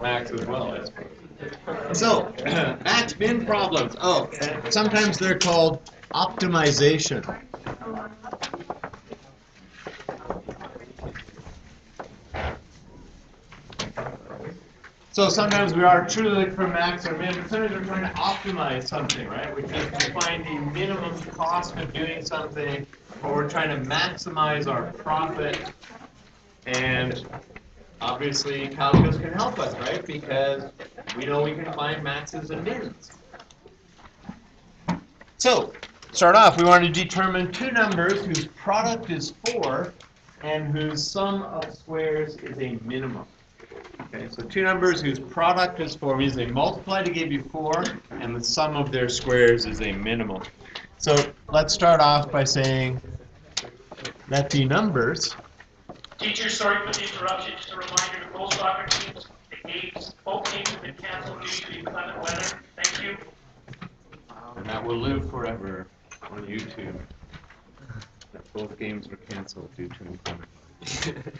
max as well, I suppose. So, max-min problems. Oh, sometimes they're called optimization. So sometimes we are truly looking for max or min, but sometimes we're trying to optimize something, right? Which means we find the minimum cost of doing something, or we're trying to maximize our profit. And obviously, calculus can help us, right? Because we know we can find maxes and mins. So, start off, we want to determine two numbers whose product is 4 and whose sum of squares is a minimum. Okay, so two numbers whose product is 4 means they multiply to give you 4, and the sum of their squares is a minimum. So let's start off by saying that the numbers. Teacher, sorry for the interruption. Just a reminder to both soccer teams, both games have been canceled due to the inclement weather. Thank you. And that will live forever on YouTube. That both games were canceled due to inclement weather.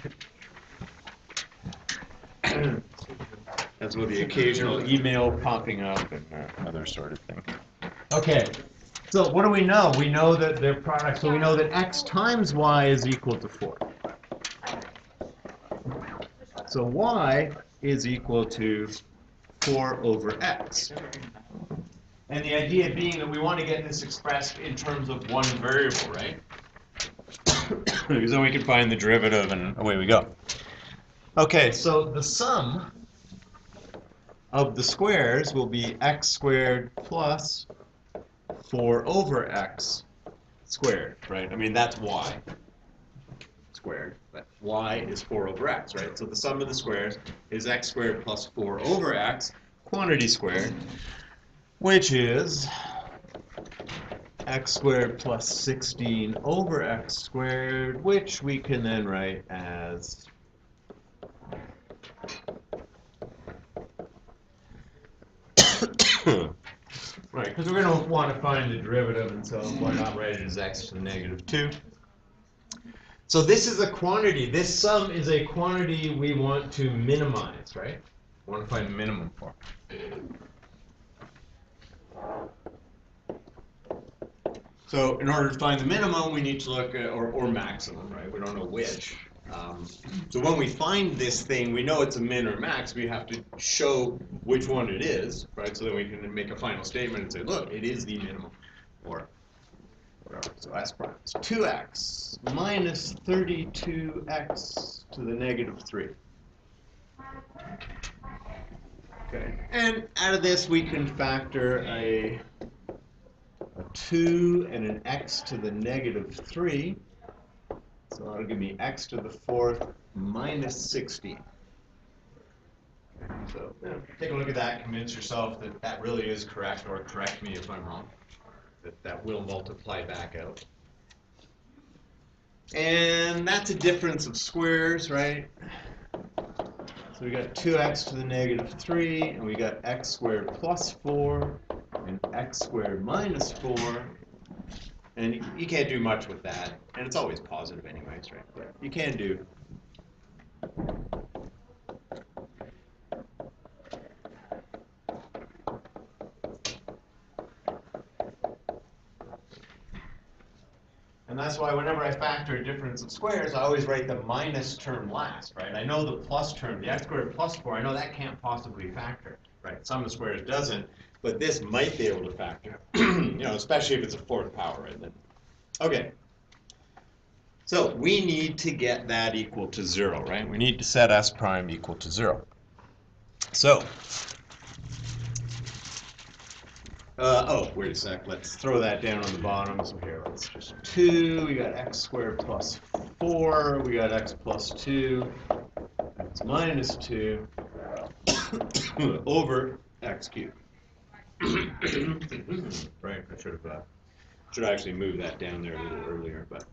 As with the occasional email popping up and other sort of thing. Okay, so what do we know? We know that their product, so we know that x times y is equal to 4. So y is equal to 4 over x. And the idea being that we want to get this expressed in terms of one variable, right? Because then we can find the derivative and away we go. Okay, so the sum of the squares will be x squared plus 4 over x squared, right? I mean, that's y squared, but y is 4 over x, right? So the sum of the squares is x squared plus 4 over x, quantity squared, which is x squared plus 16 over x squared, which we can then write as right, because we're going to want to find the derivative, and so why not write it as x to the negative 2. So this is a quantity. This sum is a quantity we want to minimize, right? We want to find the minimum for. So in order to find the minimum, we need to look at, or maximum, right? We don't know which. So when we find this thing, we know it's a min or max. We have to show which one it is, right? So that we can make a final statement and say, look, it is the minimum, or whatever. So s prime is 2x minus 32x to the negative 3. Okay, and out of this we can factor a 2 and an x to the negative 3. So that'll give me x to the 4th minus 16. So take a look at that, convince yourself that that really is correct, or correct me if I'm wrong, that will multiply back out. And that's a difference of squares, right? So we got 2x to the negative 3, and we got x squared plus 4, and x squared minus 4. And you can't do much with that, and it's always positive anyways, right? But you can do. And that's why whenever I factor a difference of squares, I always write the minus term last, right? I know the plus term, the x squared plus 4, I know that can't possibly factor, right? Sum of squares doesn't, but this might be able to factor, especially if it's a 4th power, right? Then, okay. So we need to get that equal to 0, right? We need to set s prime equal to 0. So, wait a sec. Let's throw that down on the bottom. So here, let's just 2. We got x squared plus 4. We got x plus 2. X minus 2 over x cubed. Right, I should actually move that down there a little earlier, but.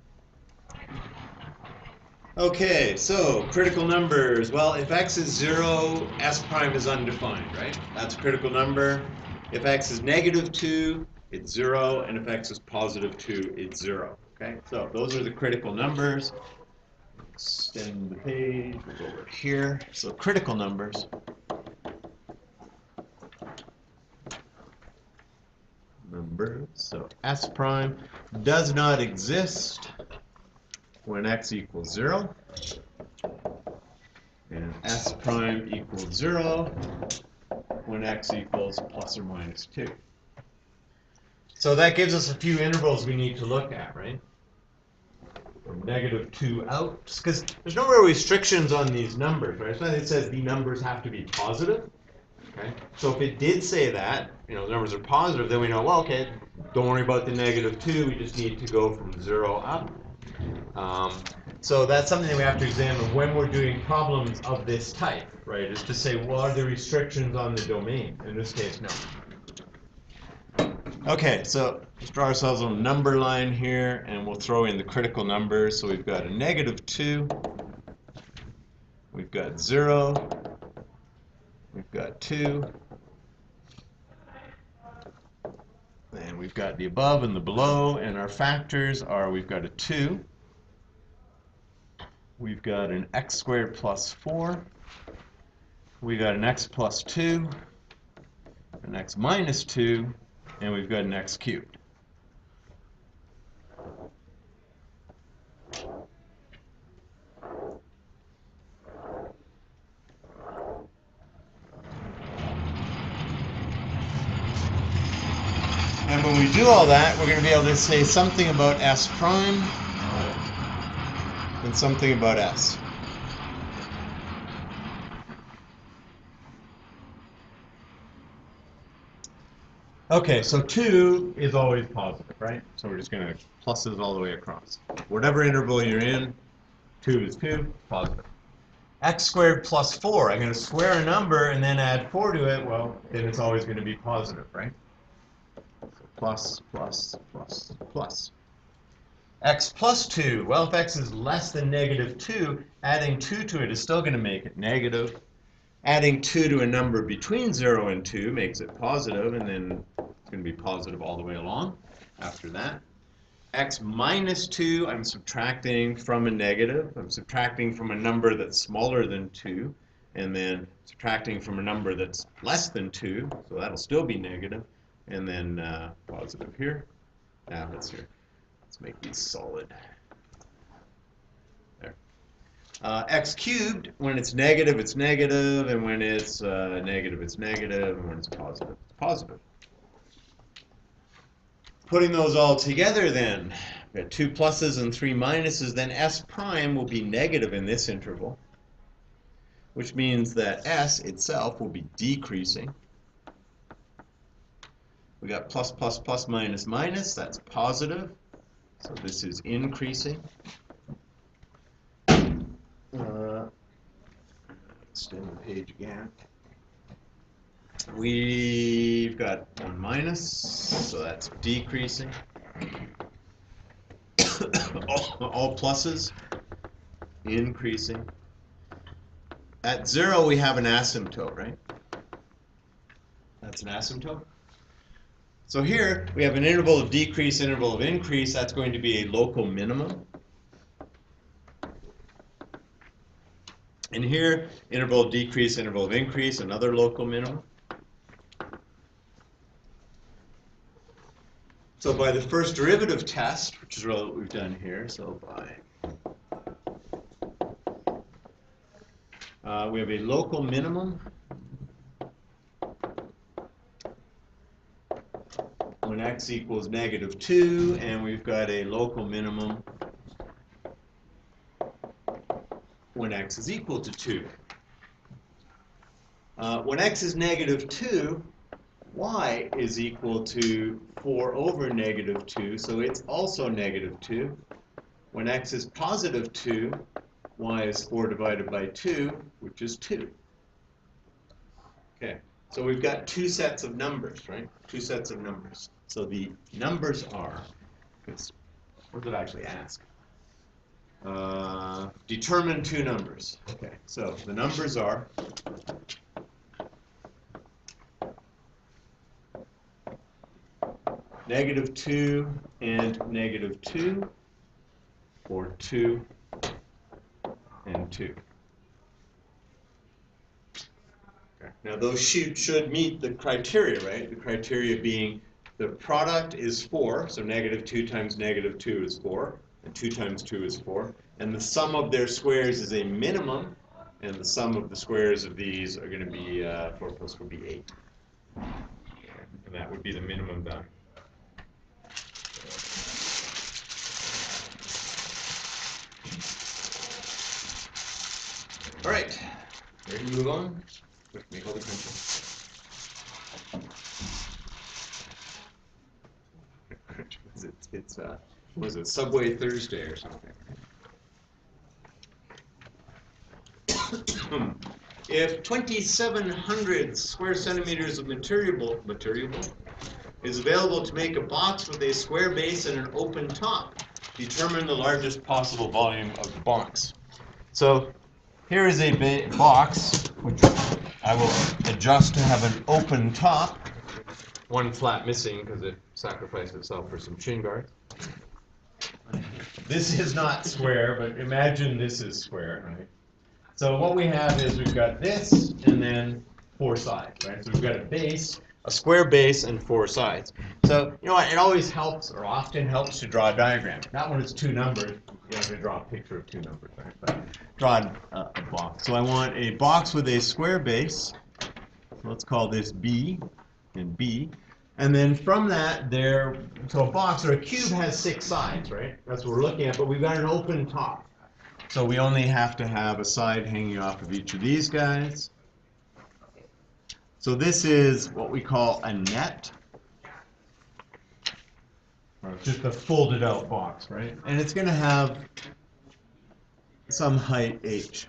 Okay, so critical numbers. Well, if x is 0, s prime is undefined, right? That's a critical number. If x is negative 2, it's 0, and if x is positive 2, it's 0. Okay, so those are the critical numbers. Extend the page, we'll go over here. So critical numbers. So S prime does not exist when x equals 0. And S prime equals 0 when x equals plus or minus 2. So that gives us a few intervals we need to look at, right? From -2 out, because there's no real restrictions on these numbers, right? It's not that it says the numbers have to be positive, okay? So if it did say that, the numbers are positive, then we know, well, okay, don't worry about the -2, we just need to go from 0 up. So that's something that we have to examine when we're doing problems of this type, right? Is to say, well, are there restrictions on the domain? In this case, no. Okay, so let's draw ourselves a number line here, and we'll throw in the critical numbers. So we've got a -2, we've got 0, we've got 2, and we've got the above and the below, and our factors are, we've got a 2, we've got an x squared plus 4, we've got an x plus 2, an x minus 2, and we've got an x cubed. And when we do all that, we're going to be able to say something about S prime and something about S. Okay, so 2 is always positive, right? So we're just going to plus it all the way across. Whatever interval you're in, 2 is 2, positive. X squared plus 4, I'm going to square a number and then add 4 to it, well, then it's always going to be positive, right? So plus, plus, plus, plus. X plus 2, well, if x is less than -2, adding 2 to it is still going to make it negative. Adding 2 to a number between 0 and 2 makes it positive, and then it's going to be positive all the way along after that. X minus 2, I'm subtracting from a negative. I'm subtracting from a number that's smaller than 2, and then subtracting from a number that's less than 2, so that'll still be negative, and then positive here. Let's make these solid. There. X cubed, when it's negative, and when it's negative, it's negative, and when it's positive. Putting those all together then, we got 2 pluses and 3 minuses, then S prime will be negative in this interval, which means that S itself will be decreasing. We got plus, plus, plus, minus, minus, that's positive, so this is increasing. Extend the page again. We've got 1 minus, so that's decreasing. all pluses, increasing. At 0, we have an asymptote, right? That's an asymptote. So here, we have an interval of decrease, interval of increase. That's going to be a local minimum. And here, interval of decrease, interval of increase, another local minimum. So by the first derivative test, which is really what we've done here, so we have a local minimum when x equals -2, and we've got a local minimum when x is equal to 2. When x is -2, y is equal to 4 over -2, so it's also -2. When x is +2, y is 4 divided by 2, which is 2. Okay, so we've got 2 sets of numbers, right? 2 sets of numbers. So the numbers are, what did it actually ask? Determine 2 numbers. Okay, so the numbers are -2 and -2, or 2 and 2. Okay. Now those should meet the criteria, right? The criteria being the product is 4, so -2 times -2 is 4, and 2 times 2 is 4. And the sum of their squares is a minimum, and the sum of the squares of these are going to be 4 plus 4 would be 8. And that would be the minimum value. All right, ready to move on? Make all the crunching. It's was it Subway Thursday or something? If 2,700 square centimeters of material is available to make a box with a square base and an open top, determine the largest possible volume of the box. So here is a box which I will adjust to have an open top. One flap missing because it sacrificed itself for some shin guards. This is not square, but imagine this is square, right? So what we have is we've got this and then 4 sides, right? So we've got a base, a square base, and 4 sides. So you know what? It always helps, or often helps, to draw a diagram. Not when it's 2 numbers. You have to draw a picture of 2 numbers, right? But draw a box. So I want a box with a square base. Let's call this B and B. And then from that, so a box or a cube has 6 sides, right? That's what we're looking at, but we've got an open top. So we only have to have a side hanging off of each of these guys. So this is what we call a net, or just a folded out box, right? And it's going to have some height h.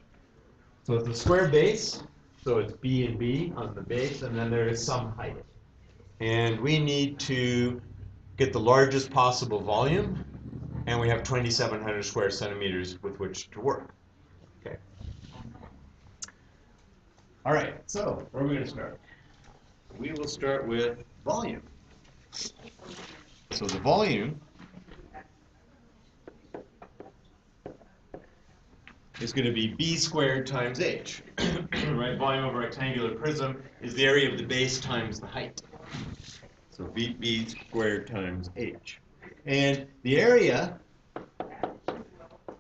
So it's a square base, so it's B and B on the base, and then there is some height. And we need to get the largest possible volume, and we have 2,700 square centimeters with which to work. Okay. All right, so where are we going to start? We will start with volume. So the volume is going to be B squared times H. Right? Volume of a rectangular prism is the area of the base times the height. So B squared times H. And the area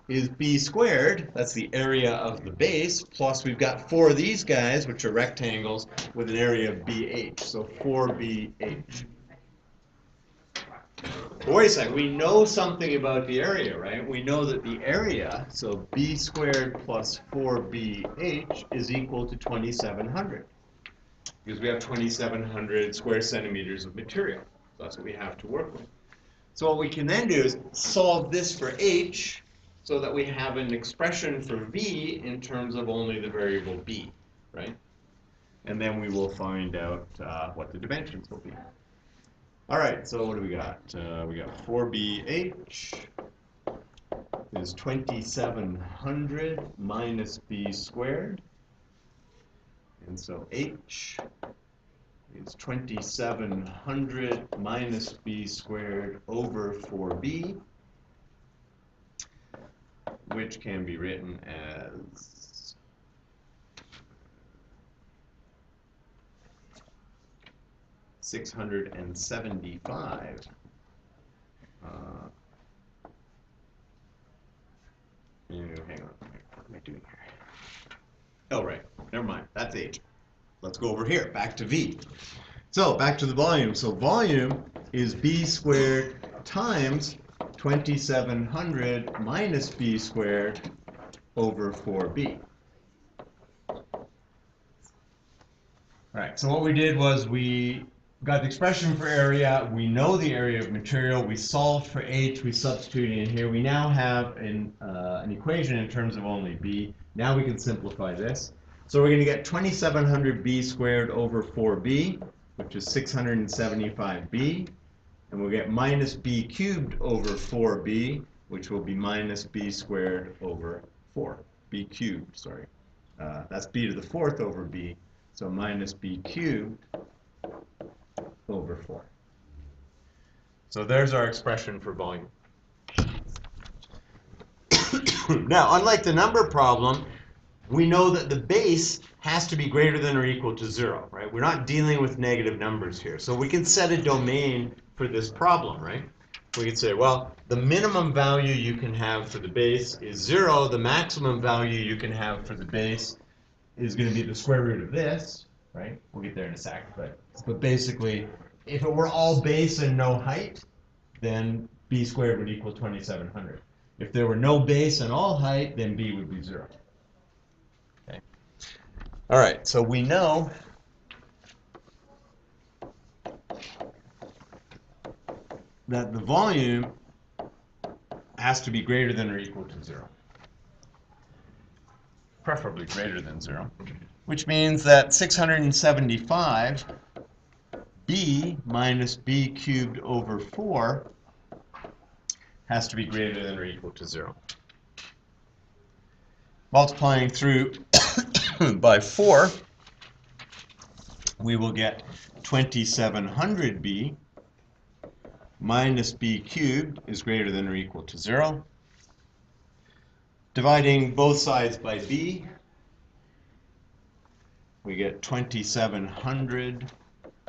is B squared, that's the area of the base, plus we've got 4 of these guys, which are rectangles, with an area of BH, so 4BH. But wait a second, we know something about the area, right? We know that the area, so B squared plus 4BH is equal to 2,700. Because we have 2,700 square centimeters of material. So that's what we have to work with. So what we can then do is solve this for H, so that we have an expression for V in terms of only the variable B, right? And then we will find out what the dimensions will be. All right, so what do we got? We got 4BH is 2,700 minus B squared. And so H is 2,700 minus B squared over 4B, which can be written as 675. Hang on, what am I doing here? Oh, right, never mind, that's H. Let's go over here, back to V. So, back to the volume. So, volume is B squared times 2,700 minus B squared over 4B. All right, so what we did was we got the expression for area, we know the area of material, we solved for H, we substituted in here. We now have an equation in terms of only B. Now we can simplify this. So we're going to get 2,700 B squared over 4B, which is 675B. And we'll get minus B cubed over 4B, which will be minus B squared over 4. B cubed, sorry. That's B to the 4th over B. So minus B cubed over 4. So there's our expression for volume. Now, unlike the number problem, we know that the base has to be greater than or equal to 0, right? We're not dealing with negative numbers here. So we can set a domain for this problem, right? We can say, well, the minimum value you can have for the base is 0. The maximum value you can have for the base is going to be the square root of this, right? We'll get there in a sec. But basically, if it were all base and no height, then b squared would equal 2700. If there were no base and all height, then b would be 0. Okay. All right, so we know that the volume has to be greater than or equal to 0. Preferably greater than 0, which means that 675 b minus b cubed over 4 has to be greater than or equal to 0. Multiplying through by 4, we will get 2700b minus b cubed is greater than or equal to 0. Dividing both sides by b, we get 2700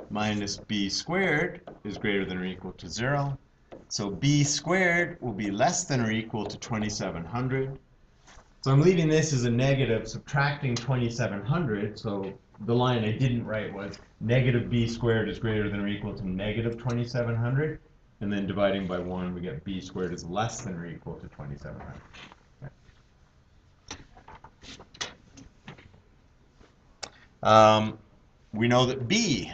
minus b squared is greater than or equal to 0. So b squared will be less than or equal to 2700. So I'm leaving this as a negative, subtracting 2700. So the line I didn't write was negative b squared is greater than or equal to negative 2700. And then dividing by 1, we get b squared is less than or equal to 2700. We know that b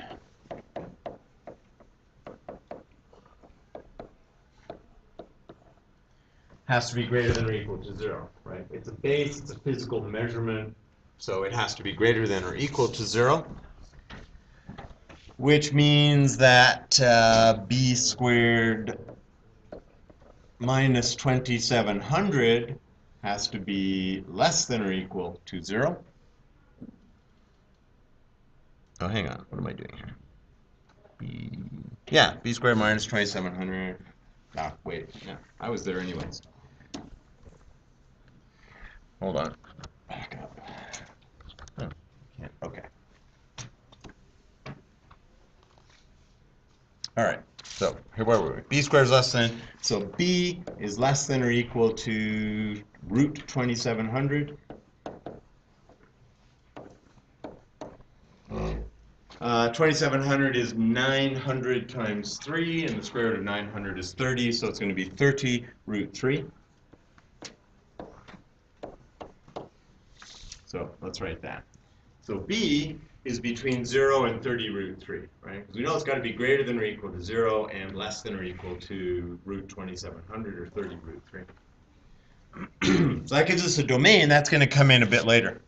has to be greater than or equal to 0, right? It's a base, it's a physical measurement, so it has to be greater than or equal to 0, which means that b squared minus 2700 has to be less than or equal to 0. Oh, hang on. What am I doing here? B squared minus 2700. Ah, wait. No, I was there anyways. Hold on. Back up. Oh, can't. Okay. All right. So here, where were we? B squared is less than. So B is less than or equal to root 2700. 2700 is 900 times 3, and the square root of 900 is 30, so it's going to be 30 root 3. So let's write that. So B is between 0 and 30 root 3, right? Because we know it's got to be greater than or equal to 0 and less than or equal to root 2700 or 30 root 3. So that gives us a domain. That's going to come in a bit later.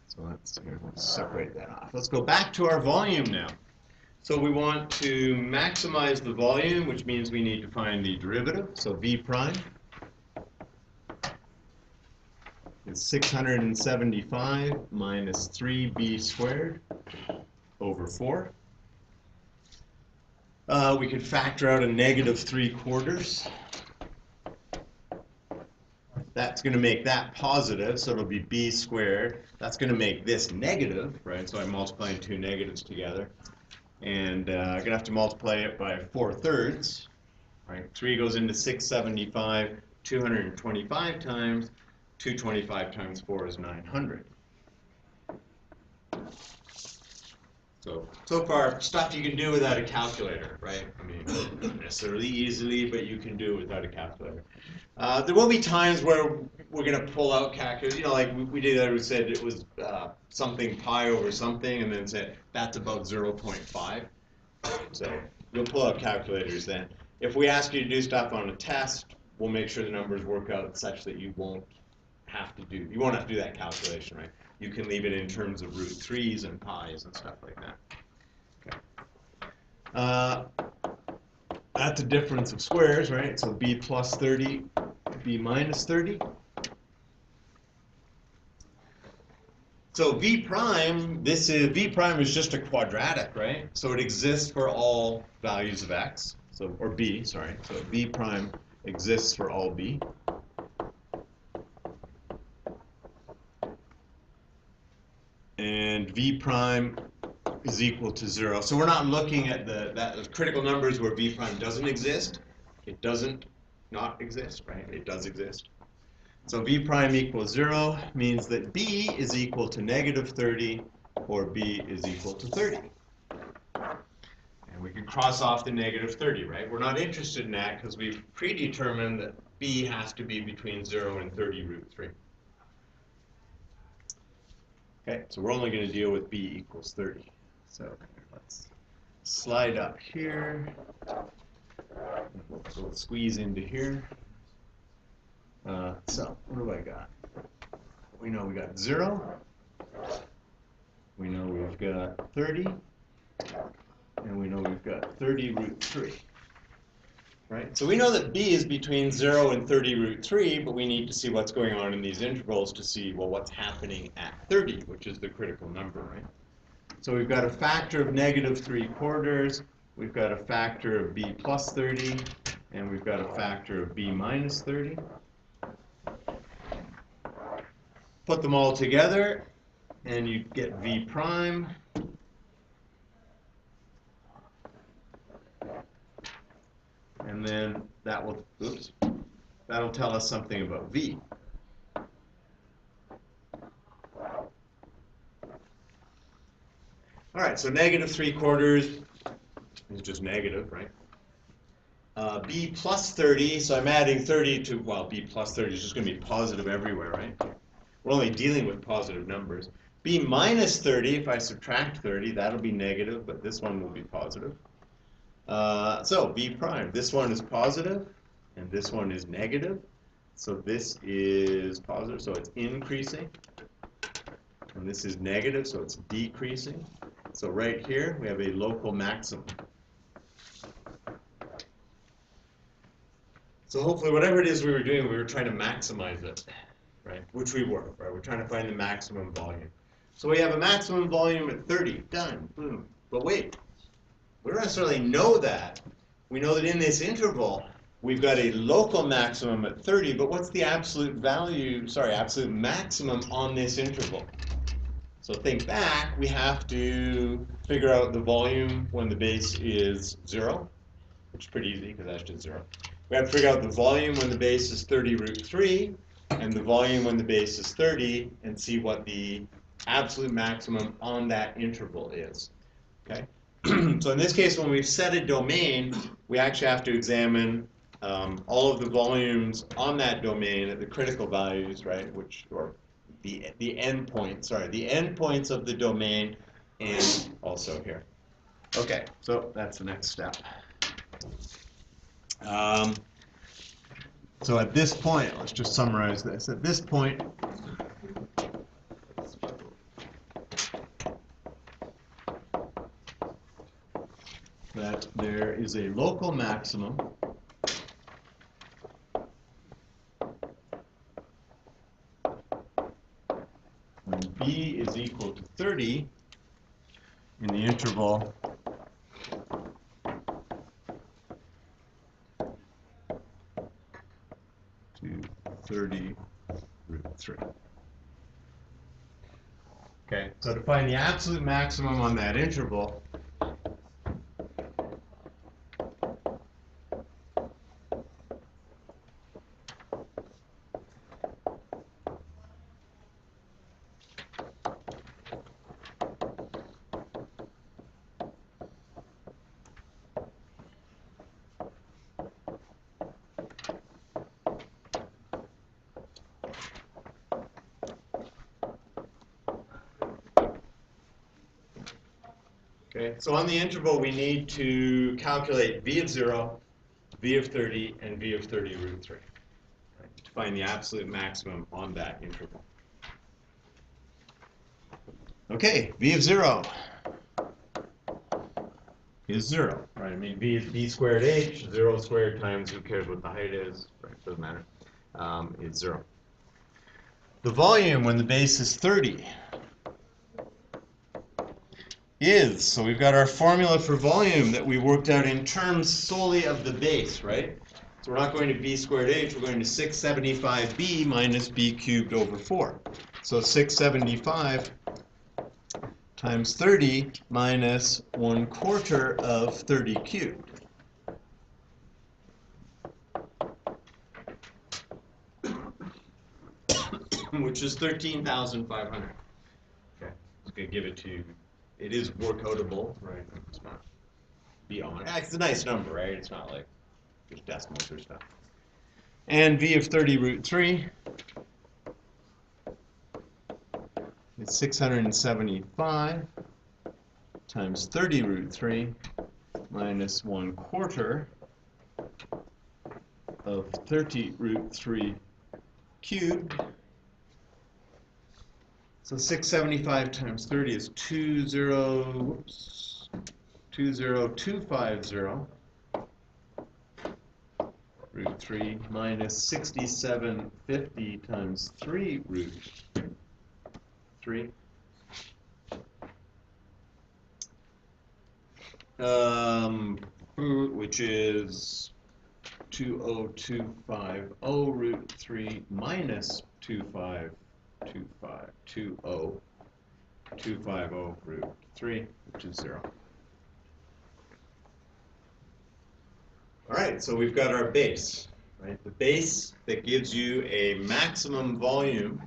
So let's separate that off. Let's go back to our volume now. So we want to maximize the volume, which means we need to find the derivative. So V prime is 675 minus 3b squared over 4. We could factor out a negative 3/4. That's going to make that positive, so it'll be b squared. That's going to make this negative, right? So I'm multiplying two negatives together. And I'm going to have to multiply it by 4/3, right? 3 goes into 675 225 times. 225 times 4 is 900. So far, stuff you can do without a calculator, right? I mean, not necessarily easily, but you can do it without a calculator. There will be times where we're going to pull out calculators. You know, like we did that, we said it was something pi over something, and then said that's about 0.5. So you'll pull out calculators then. If we ask you to do stuff on a test, we'll make sure the numbers work out such that you won't have to do that calculation, right? You can leave it in terms of root 3s and pi's and stuff like that. Okay. That's a difference of squares, right? So b plus 30, b minus 30. So v prime is just a quadratic, right? So it exists for all values of x. So, or b, sorry. So v prime exists for all b. And v prime is equal to 0. So we're not looking at the critical numbers where v prime doesn't exist. It doesn't not exist, right? It does exist. So v prime equals 0 means that b is equal to negative 30 or b is equal to 30. And we can cross off the negative 30, right? We're not interested in that because we've predetermined that b has to be between 0 and 30 root 3. Okay, so we're only going to deal with b equals 30. So let's slide up here. We'll squeeze into here. So what do I got? We know we got 0. We know we've got 30. And we know we've got 30 root 3. Right? So we know that b is between 0 and 30 root 3, but we need to see what's going on in these intervals to see, well, what's happening at 30, which is the critical number, right? So we've got a factor of negative 3/4, we've got a factor of b plus 30, and we've got a factor of b minus 30. Put them all together, and you get v prime. And then that'll tell us something about v. All right, so negative 3/4 is just negative, right? B plus 30, so I'm adding 30 to, well, b plus 30 is just going to be positive everywhere, right? We're only dealing with positive numbers. B minus 30, if I subtract 30, that'll be negative, but this one will be positive. So v prime, this one is positive, and this one is negative. So this is positive, so it's increasing. And this is negative, so it's decreasing. So right here, we have a local maximum. So hopefully whatever it is we were doing, we were trying to maximize it, right? Which we were, right? We're trying to find the maximum volume. So we have a maximum volume at 30, done, boom. But wait, we don't necessarily know that. We know that in this interval, we've got a local maximum at 30, but what's the absolute maximum on this interval? So think back, we have to figure out the volume when the base is 0, which is pretty easy because that's just 0. We have to figure out the volume when the base is 30 root 3, and the volume when the base is 30, and see what the absolute maximum on that interval is. Okay? So in this case, when we've set a domain, we actually have to examine all of the volumes on that domain at the critical values, right? The endpoints of the domain, and also here. Okay, so that's the next step. So at this point, let's just summarize this. At this point, that there is a local maximum when b is equal to 30 in the interval to 30 root 3. Okay, so to find the absolute maximum on that interval, okay, so on the interval we need to calculate v of 0, v of 30, and v of 30 root 3, right, to find the absolute maximum on that interval. Okay, v of 0 is 0, right? I mean, v is b squared h, 0 squared times who cares what the height is, right? Doesn't matter. It's 0. The volume when the base is 30 is, so we've got our formula for volume that we worked out in terms solely of the base, right? So we're not going to b squared h, we're going to 675b minus b cubed over 4. So 675 times 30 minus 1/4 of 30 cubed. Which is 13,500. Okay, it's going to give it to you. It is workoutable, right? It's not beyond. It's a nice number, right? It's not like there's decimals or stuff. And v of 30 root 3 is 675 times 30 root 3 minus 1/4 of 30 root 3 cubed. So 675 times 30 is 20250 root 3 minus 6750 times 3 root 3. Which is 20250 root 3 minus 250 root 3, which is 0. All right, so we've got our base, right? The base that gives you a maximum volume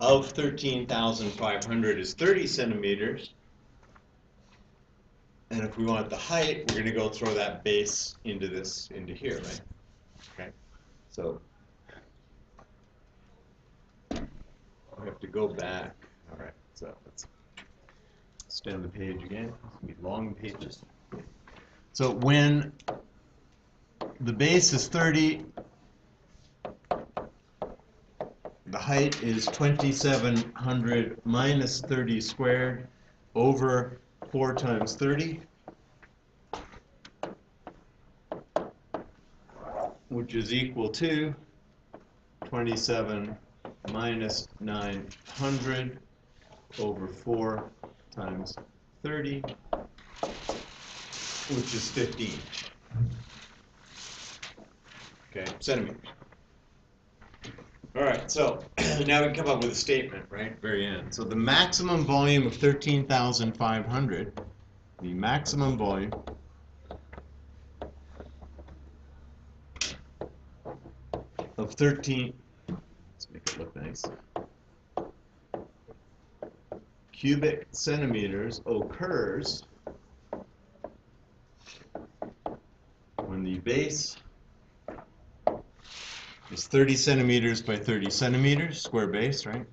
of 13,500 is 30 centimeters. And if we want the height, we're going to go throw that base into here, right? Okay. So we have to go back. All right. So let's extend the page again. It's going to be long pages. So when the base is 30, the height is 2,700 minus 30 squared over 4 times 30, which is equal to 27 minus 900 over 4 times 30, which is 15. Okay, centimeters. All right, so now we can come up with a statement, right? Very end. So the maximum volume of 13,500, the maximum volume of 13, let's make it look nice, cubic centimeters occurs when the base is 30 centimeters by 30 centimeters, square base, right?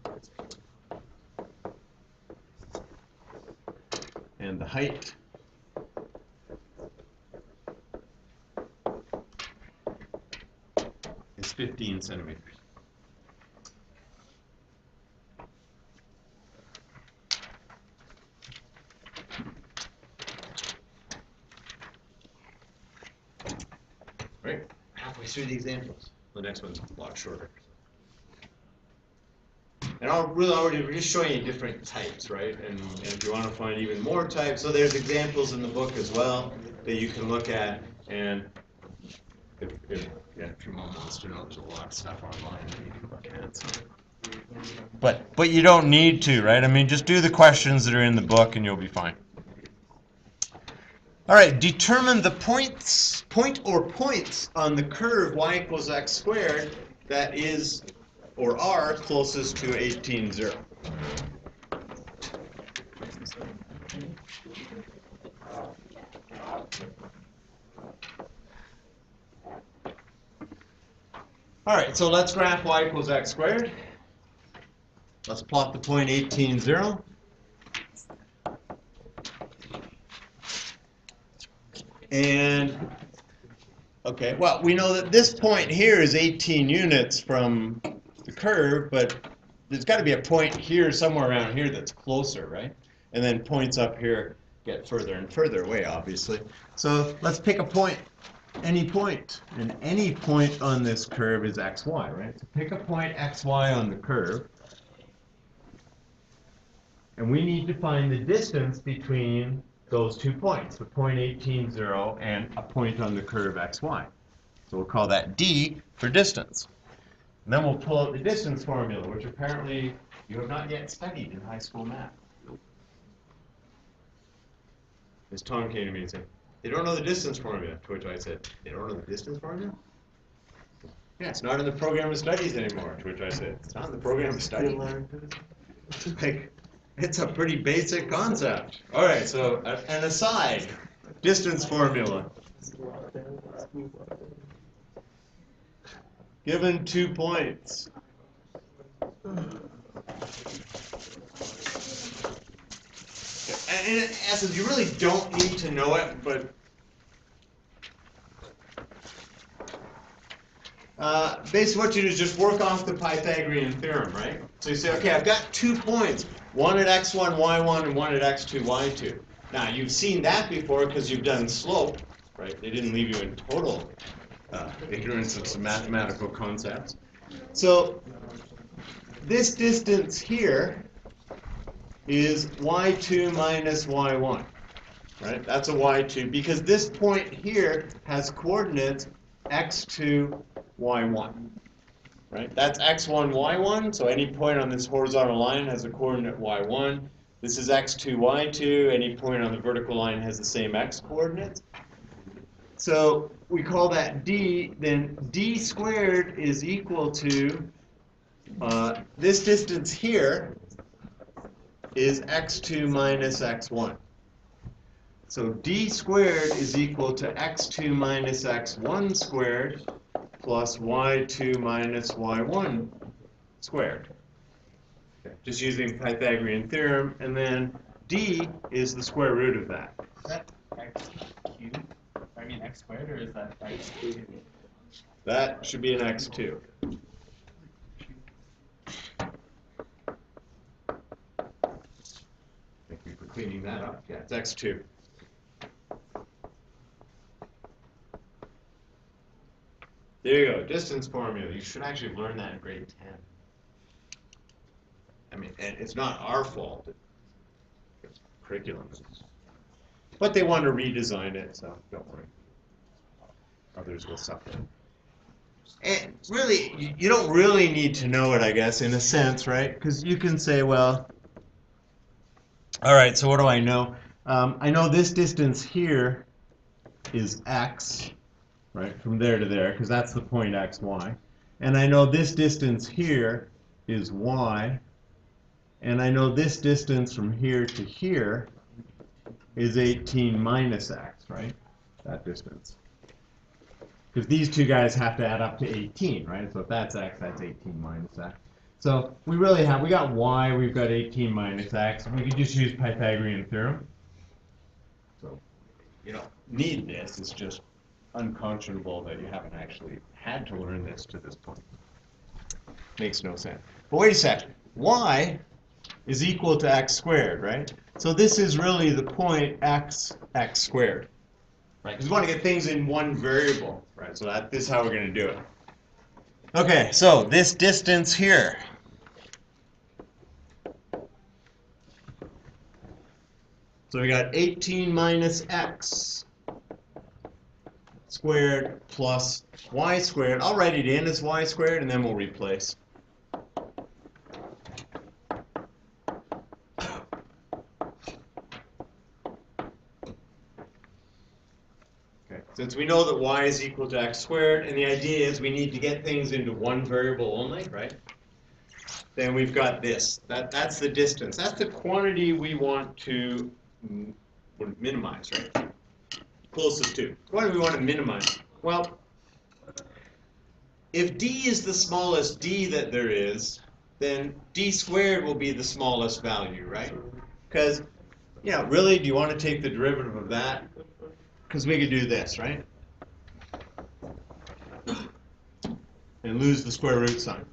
And the height is 15 centimeters. Right? Halfway through the examples. The next one's a lot shorter. And we're just showing you different types, right? And if you want to find even more types, so there's examples in the book as well that you can look at. And if your mom wants to know, there's a lot of stuff online that you can look at. So. But you don't need to, right? I mean, just do the questions that are in the book and you'll be fine. All right, determine the point or points on the curve y equals x squared that is or are closest to 18,0. All right, so let's graph y equals x squared. Let's plot the point 18,0. And, okay, well, we know that this point here is 18 units from the curve, but there's got to be a point here, somewhere around here, that's closer, right? And then points up here get further and further away, obviously. So let's pick a point, any point. And any point on this curve is xy, right? So pick a point xy on the curve. And we need to find the distance between those 2 points, the point 18,0 and a point on the curve xy. So we'll call that D for distance. And then we'll pull out the distance formula, which apparently you have not yet studied in high school math. Ms. Tong came to me and said, they don't know the distance formula, to which I said, they don't know the distance formula? Yeah, it's not in the program of studies anymore, to which I said, it's not in the program of studies. Like, it's a pretty basic concept. All right, so an aside, distance formula. Given 2 points. And in essence, you really don't need to know it, but basically what you do is just work off the Pythagorean theorem, right? So you say, okay, I've got 2 points, one at x1, y1, and one at x2, y2. Now, you've seen that before because you've done slope, right? They didn't leave you in total ignorance of some mathematical concepts. So this distance here is y2 minus y1, right? That's a y2 because this point here has coordinates x2, y1, right? That's x1, y1, so any point on this horizontal line has a coordinate y1. This is x2, y2, any point on the vertical line has the same x coordinates. So we call that d, then d squared is equal to this distance here is x2 minus x1. So d squared is equal to x2 minus x1 squared plus y2 minus y1 squared. Okay. Just using Pythagorean theorem, and then d is the square root of that. Is that x cubed? I mean x squared, or is that x cubed? That should be an x2. Thank you for cleaning that up. Yeah, it's x2. There you go, distance formula. You should actually learn that in grade 10. I mean, and it's not our fault. It's curriculum. But they want to redesign it, so don't worry. Others will suffer. And really, you don't really need to know it, I guess, in a sense, right? Because you can say, well, all right, so what do I know? I know this distance here is x, right, from there to there, because that's the point x, y. And I know this distance here is y. And I know this distance from here to here is 18 minus x, right? That distance. Because these two guys have to add up to 18, right? So if that's x, that's 18 minus x. So we got y, we've got 18 minus x. We could just use Pythagorean theorem. So you don't need this. It's just unconscionable that you haven't actually had to learn this to this point. Makes no sense. But wait a second. Y is equal to x squared, right? So this is really the point x squared, right? Because we want to get things in one variable, right? So this is how we're going to do it. Okay, so this distance here. So we got 18 minus x squared plus y squared. I'll write it in as y squared, and then we'll replace. Since we know that y is equal to x squared, and the idea is we need to get things into one variable only, right? Then we've got this. That's the distance. That's the quantity we want to minimize, right? Closest to. What do we want to minimize? Well, if d is the smallest d that there is, then d squared will be the smallest value, right? Because, yeah, really, do you want to take the derivative of that? Because we could do this, right? And lose the square root sign.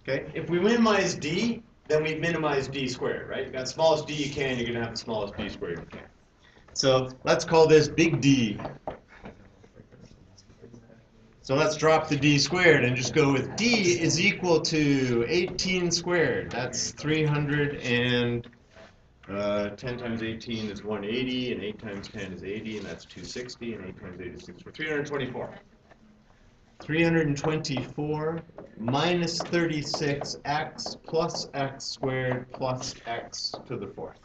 Okay, if we minimize d, then we minimize d squared, right? You've got the smallest d you can, you're going to have the smallest d squared you can. So let's call this big D. So let's drop the d squared and just go with d is equal to 18 squared. That's 320 10 times 18 is 180, and 8 times 10 is 80, and that's 260, and 8 times 8 is 64. 324. 324 minus 36x plus x squared plus x to the fourth.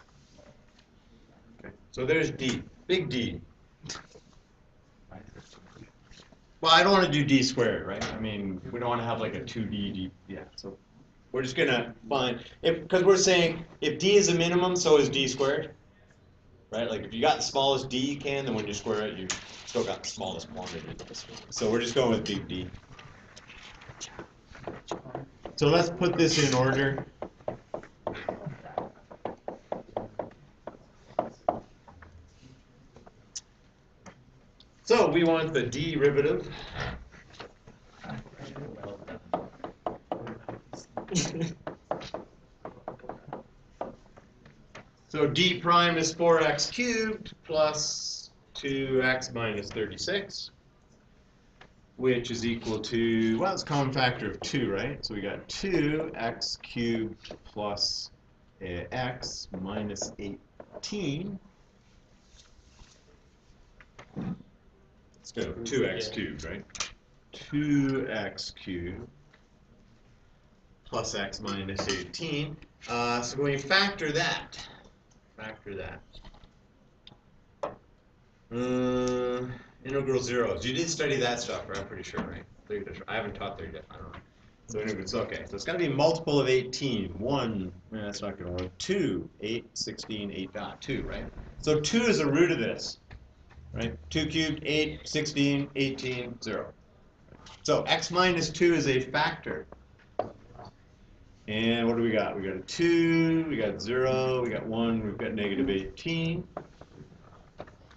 Okay, so there's D, big D. Well, I don't want to do D squared, right? I mean, we don't want to have like a 2D, D, yeah, so we're just gonna find, because we're saying if D is a minimum, so is D squared, right? Like if you got the smallest D you can, then when you square it, you still got the smallest quantity. So we're just going with big D. So let's put this in order. So we want the derivative. So d prime is 4x cubed plus 2x minus 36, which is equal to, well, it's a common factor of 2, right? So we got 2x cubed plus x minus 18. Instead of 2x cubed, right? 2x cubed plus x minus 18. So when we factor that, integral zeros. You did study that stuff, right? I'm pretty sure, right? I haven't taught there yet. I don't know. So it's okay. So it's got to be a multiple of 18. 1, that's not going to work. 2, 8, 16, 8 dot 2, right? So 2 is the root of this, right? 2 cubed, 8, 16, 18, 0. So x minus 2 is a factor. And what do we got? We got a 2, we got 0, we got 1, we've got negative 18.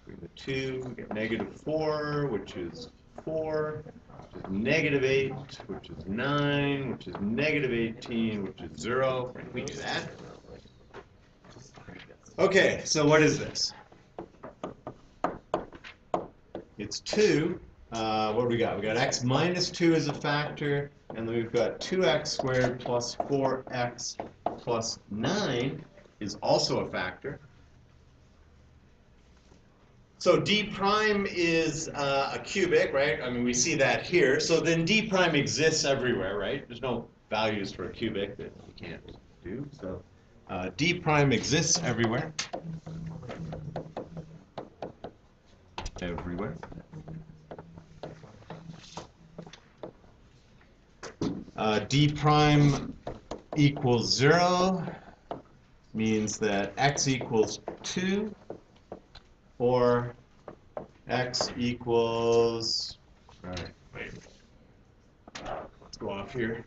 We have a 2, we got negative 4, which is 4, which is negative 8, which is 9, which is negative 18, which is 0. We do that. Okay, so what is this? It's 2. What do we got? We got x minus 2 as a factor, and then we've got 2x squared plus 4x plus 9 is also a factor. So d prime is a cubic, right? I mean, we see that here. So then d prime exists everywhere, right? There's no values for a cubic that we can't do. So d prime exists everywhere. Everywhere. D prime equals 0 means that x equals 2, or x equals, all right, wait, let's go off here.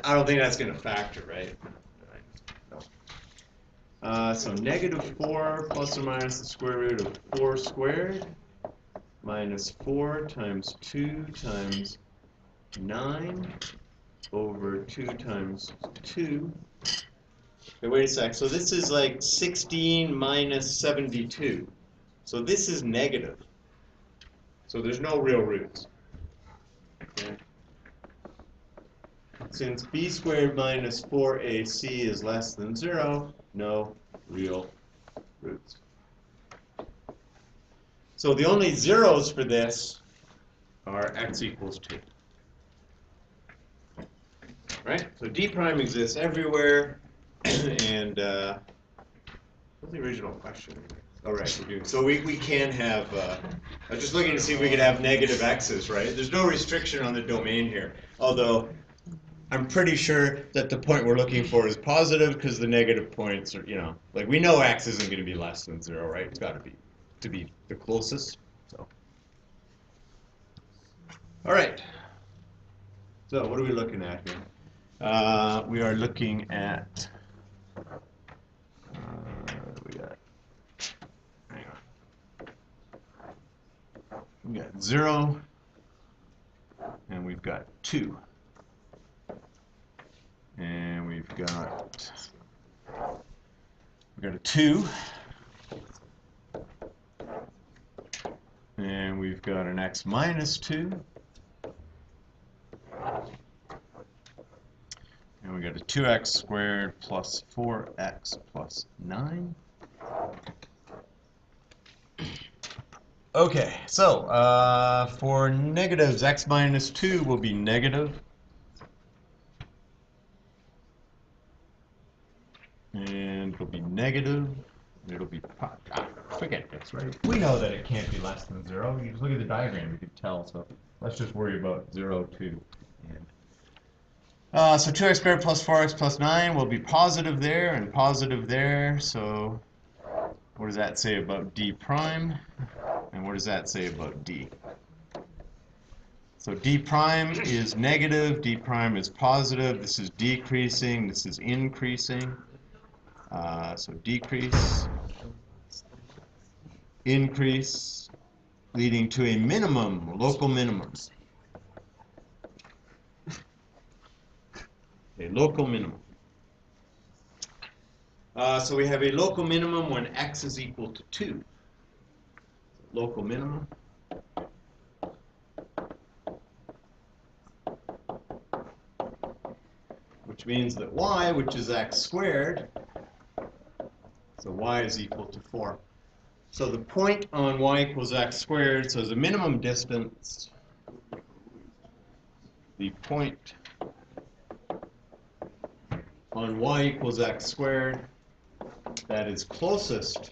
I don't think that's going to factor, right? So negative 4 plus or minus the square root of 4 squared minus 4 times 2 times 9 over 2 times 2. Okay, wait a sec. So this is like 16 minus 72. So this is negative. So there's no real roots. Okay. Since b squared minus 4ac is less than 0, no real roots. So the only zeros for this are x equals 2. Right? So d prime exists everywhere. And what's the original question? All right, we're doing. So we can have. I was just looking to see if we could have negative x's, right? There's no restriction on the domain here. Although I'm pretty sure that the point we're looking for is positive because the negative points are, like we know x isn't going to be less than 0, right? It's got to be the closest. So. All right. So what are we looking at here? We are looking at. We got 0, and we've got 2, and we've got a 2, and we've got an x minus 2, 2x squared plus 4x plus 9. Okay, so for negatives, x minus 2 will be negative. And it'll be negative. It'll be, forget this, right? We know that it can't be less than 0. You just look at the diagram, you can tell. So let's just worry about 0, 2, and so 2x squared plus 4x plus 9 will be positive there and positive there. So what does that say about d prime? And what does that say about d? So d prime is negative, d prime is positive. This is decreasing, this is increasing. So decrease, increase, leading to a minimum, local minimum. A local minimum. So we have a local minimum when x is equal to 2. Local minimum. Which means that y, which is x squared, so y is equal to 4. So the point on y equals x squared, so as a minimum distance, the point on y equals x squared that is closest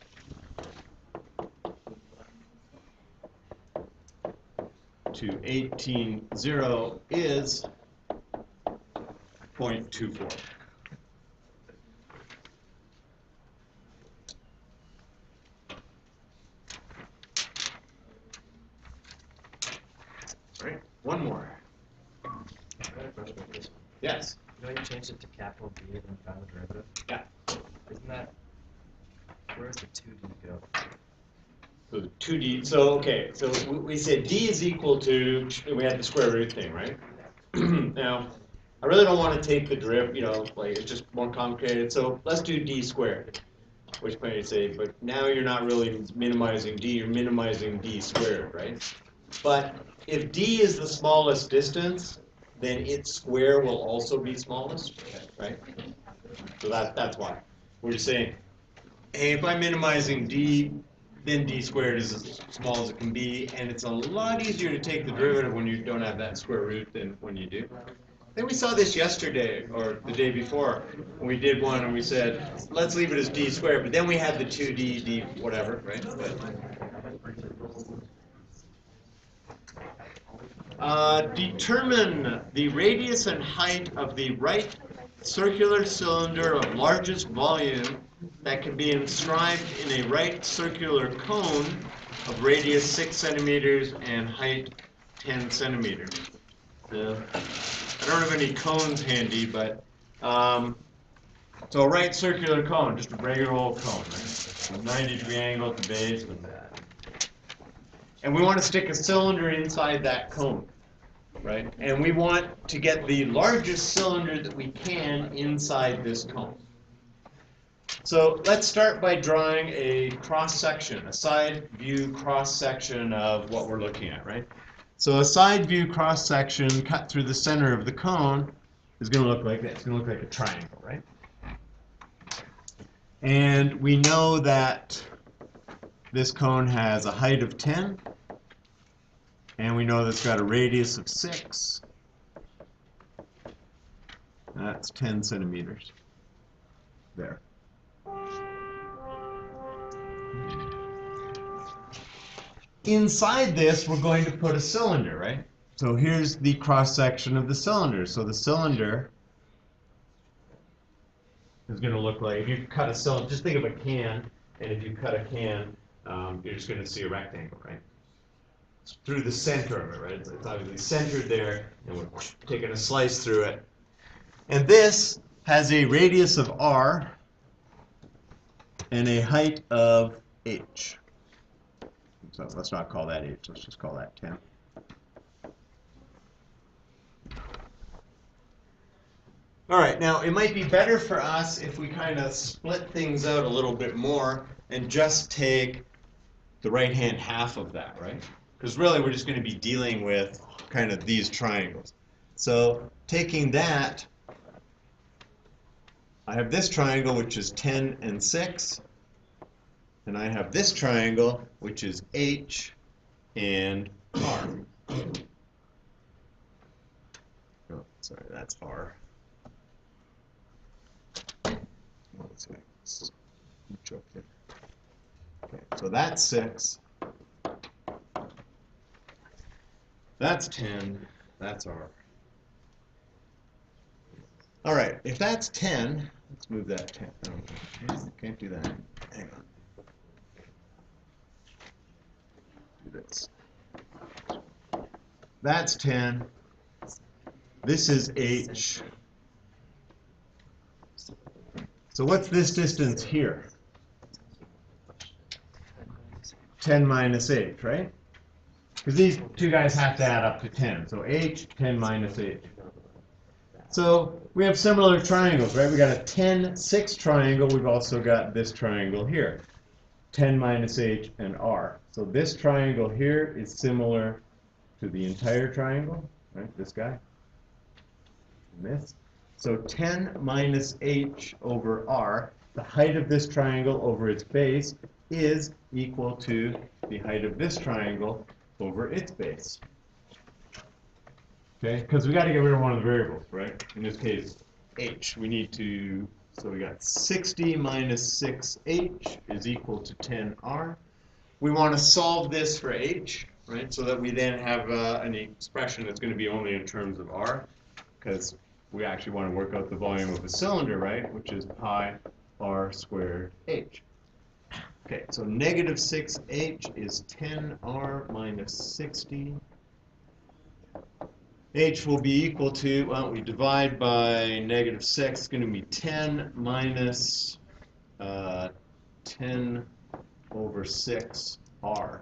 to 18, 0 is 0.24. Right, one more. Yes. You know, you changed it to capital D and then found the derivative. Yeah. Isn't that, where's the 2D go? So 2D, so okay, so we said D is equal to, we had the square root thing, right? Now, I really don't want to take the derivative, you know, like it's just more complicated, so let's do D squared. Which point you say, but now you're not really minimizing D, you're minimizing D squared, right? But if D is the smallest distance, then its square will also be smallest, right? So that's why. We're just saying, hey, if I'm minimizing D, then D squared is as small as it can be, and it's a lot easier to take the derivative when you don't have that square root than when you do. I think we saw this yesterday, or the day before, when we did one and we said, let's leave it as D squared, but then we had the 2D, D whatever, right? Determine the radius and height of the right circular cylinder of largest volume that can be inscribed in a right circular cone of radius 6 centimeters and height 10 centimeters. I don't have any cones handy, but so a right circular cone, just a regular old cone, right? 90-degree angle at the base. And we want to stick a cylinder inside that cone, right? And we want to get the largest cylinder that we can inside this cone. So let's start by drawing a cross-section, a side view cross-section of what we're looking at, right? So a side view cross-section cut through the center of the cone is going to look like this. It's going to look like a triangle, right? And we know that this cone has a height of 10, and we know that it's got a radius of 6. That's 10 centimeters there. Inside this, we're going to put a cylinder, right? So here's the cross-section of the cylinder. So the cylinder is going to look like, if you cut a cylinder, just think of a can, and if you cut a can, you're just going to see a rectangle, right? It's through the center of it, right? It's obviously centered there, and we're taking a slice through it. And this has a radius of r and a height of h. So let's not call that h, let's just call that 10. All right, now it might be better for us if we kind of split things out a little bit more and just take the right-hand half of that, right? Because really we're just going to be dealing with kind of these triangles. So taking that I have this triangle, which is 10 and 6. And I have this triangle, which is H and R. Oh, sorry, that's R. Oh, let's see. Okay, so that's 6. That's 10. That's R. All right, if that's 10, let's move that 10. Oh, can't do that. Hang on. Do this. That's 10. This is H. So what's this distance here? 10 minus H, right? Because these two guys have to add up to 10. So H, 10 minus H. So we have similar triangles, right? We got a 10, 6 triangle. We've also got this triangle here. 10 minus H and R. So this triangle here is similar to the entire triangle, right? This guy. And this. So 10 minus H over R, the height of this triangle over its base is equal to the height of this triangle over its base. Okay, because we got to get rid of one of the variables, right? In this case, H. We need to, so we got 60 minus 6H is equal to 10R. We want to solve this for H, right? So that we then have an expression that's going to be only in terms of R, because we actually want to work out the volume of the cylinder, right? Which is pi R squared H. Okay, so negative 6H is 10R minus 60. H will be equal to, well, we divide by negative 6, it's going to be 10 minus 10 over 6R.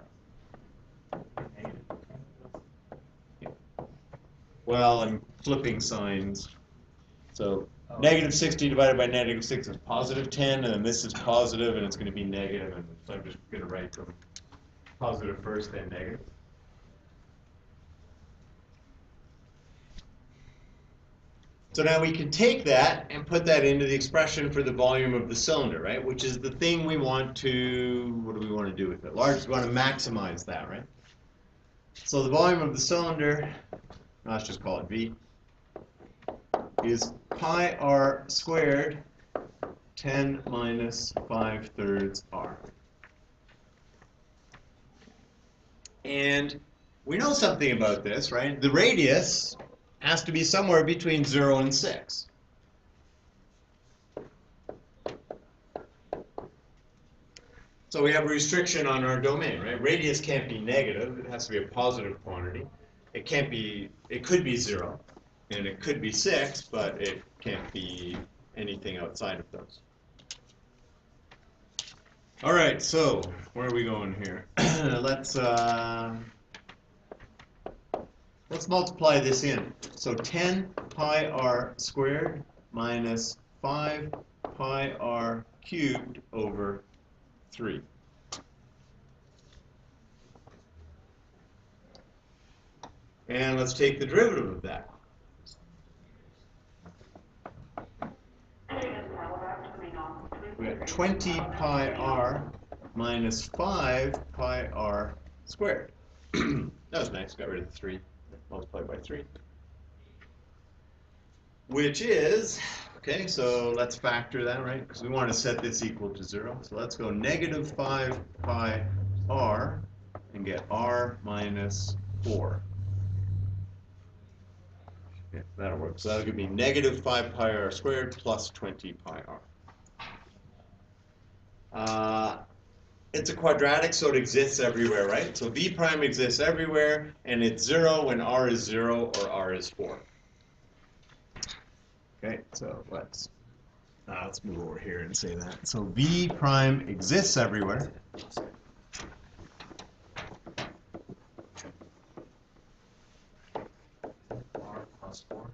Well, I'm flipping signs. So negative 60 divided by negative 6 is positive 10, and then this is positive, and it's going to be negative, and so I'm just going to write them positive first, then negative. So now we can take that and put that into the expression for the volume of the cylinder, right? Which is the thing we want to, what do we want to do with it? Large, we want to maximize that, right? So the volume of the cylinder, let's just call it V, is pi R squared 10 minus 5/3 R. And we know something about this, right? The radius has to be somewhere between 0 and 6. So we have a restriction on our domain, right? Radius can't be negative. It has to be a positive quantity. It can't be, it could be 0, and it could be 6, but it can't be anything outside of those. All right, so where are we going here? Let's multiply this in. So 10 pi R squared minus 5 pi R cubed over 3. And let's take the derivative of that. We got 20 pi R minus 5 pi R squared. That was nice, got rid of the 3. Multiplied by 3. Which is, okay, so let's factor that, right? Because we want to set this equal to 0. So let's go negative 5 pi R and get R minus 4. Yeah, that'll work. So that'll give me negative 5 pi R squared plus 20 pi R. It's a quadratic, so it exists everywhere, right? So V prime exists everywhere, and it's 0 when R is 0 or R is 4. Okay, so let's move over here and say that. So V prime exists everywhere. R plus 4.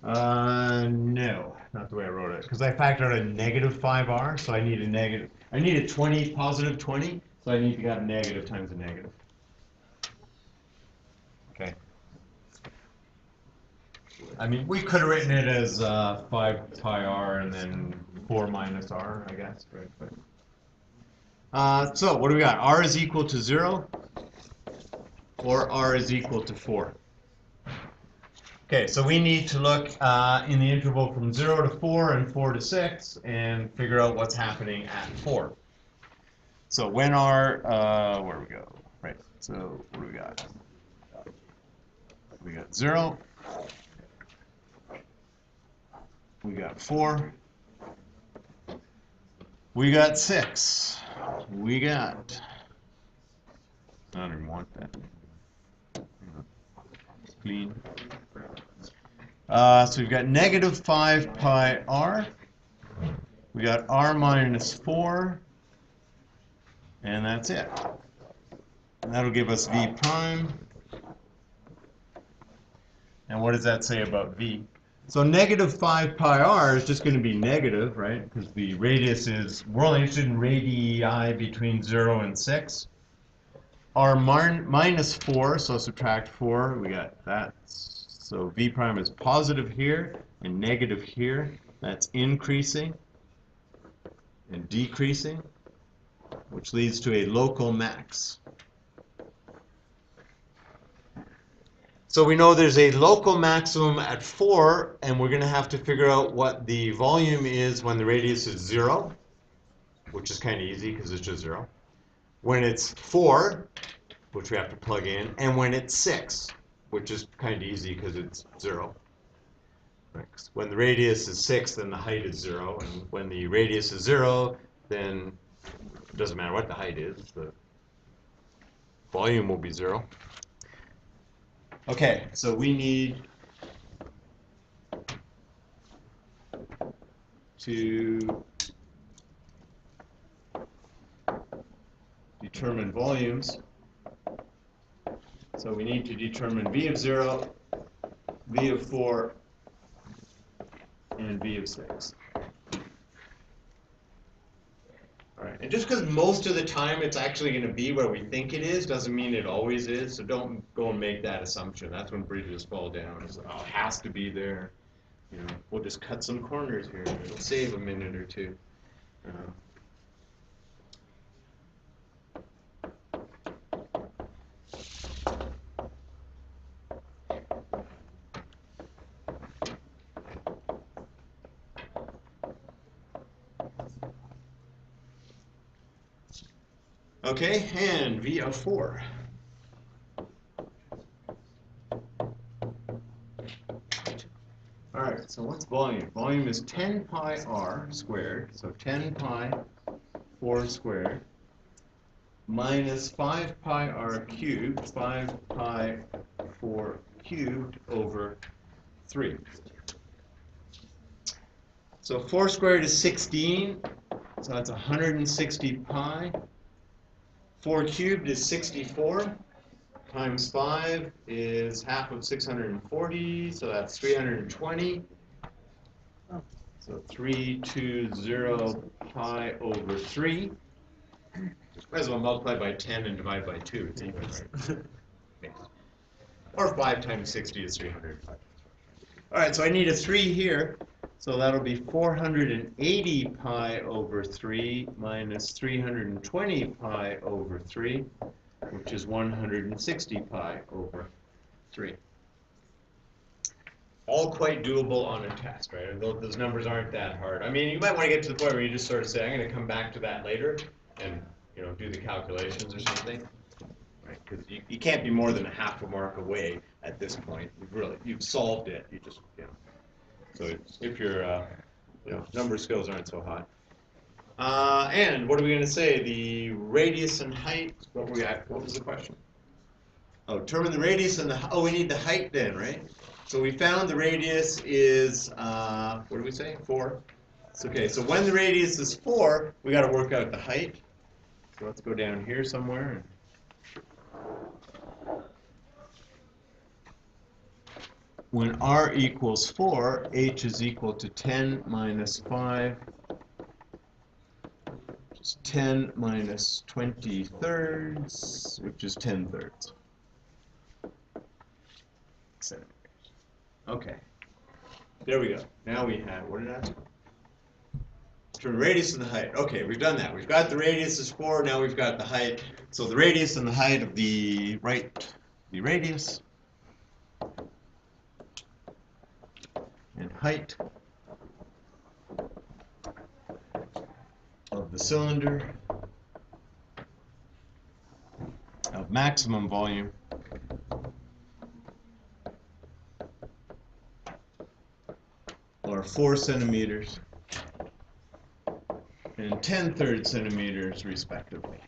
No, not the way I wrote it, because I factored a negative 5R, so I need a negative. I need a 20, positive 20, so I need to have negative times a negative. Okay. I mean, we could have written it as 5 pi r and then 4 minus r, I guess, right? But, so what do we got? R is equal to 0 or r is equal to 4? Okay, so we need to look in the interval from 0 to 4 and 4 to 6 and figure out what's happening at 4. So when r, where do we go? Right, so what do we got? We got 0. We got 4. We got 6. We got, I don't even want that. Clean. So we've got negative 5 pi r. We got r minus 4. And that's it. And that'll give us v prime. And what does that say about v? So negative 5 pi r is just going to be negative, right? Because the radius is, we're only interested in radii between 0 and 6. R minus 4, so subtract 4, we got that. So v prime is positive here and negative here. That's increasing and decreasing, which leads to a local max. So we know there's a local maximum at 4, and we're going to have to figure out what the volume is when the radius is 0, which is kind of easy because it's just 0. When it's 4, which we have to plug in, and when it's 6, which is kind of easy because it's 0. When the radius is 6, then the height is 0, and when the radius is 0, then it doesn't matter what the height is, the volume will be 0. Okay, so we need to determine volumes. So we need to determine v of 0, v of 4, and v of 6. All right, and just because most of the time it's actually going to be where we think it is, doesn't mean it always is. So don't go and make that assumption. That's when bridges fall down. It's like, oh, it has to be there. You know, we'll just cut some corners here. It'll save a minute or two. Okay, and v of 4. All right, so what's volume? Volume is 10 pi r squared, so 10 pi 4 squared, minus 5 pi r cubed, 5 pi 4 cubed over 3. So 4 squared is 16, so that's 160 pi. 4 cubed is 64, times 5 is half of 640, so that's 320. So 320 pi over 3. Might as well multiply by 10 and divide by 2. It's even, right? Or 5 times 60 is 300. All right, so I need a 3 here. So that'll be 480 pi over 3 minus 320 pi over 3, which is 160 pi over 3. All quite doable on a test, right? Those numbers aren't that hard. I mean, you might want to get to the point where you just sort of say, I'm going to come back to that later and, you know, do the calculations or something, right? Because you can't be more than a half a mark away at this point. You've solved it. You just, you know. So if your you know, number skills aren't so hot. And what are we going to say? The radius and height. What was the question? Oh, determine the radius and the. Oh, we need the height then, right? So we found the radius is what did we say? 4. It's okay. So when the radius is 4, we got to work out the height. So let's go down here somewhere. When r equals 4, h is equal to 10 minus 5, which is 10 minus 20 thirds, which is 10 thirds. Okay. There we go. Now we have, what did I? From the radius and the height. Okay, we've done that. We've got the radius is 4, now we've got the height. So the radius and the height of the radius and height of the cylinder of maximum volume are 4 centimeters and 10 third centimeters respectively.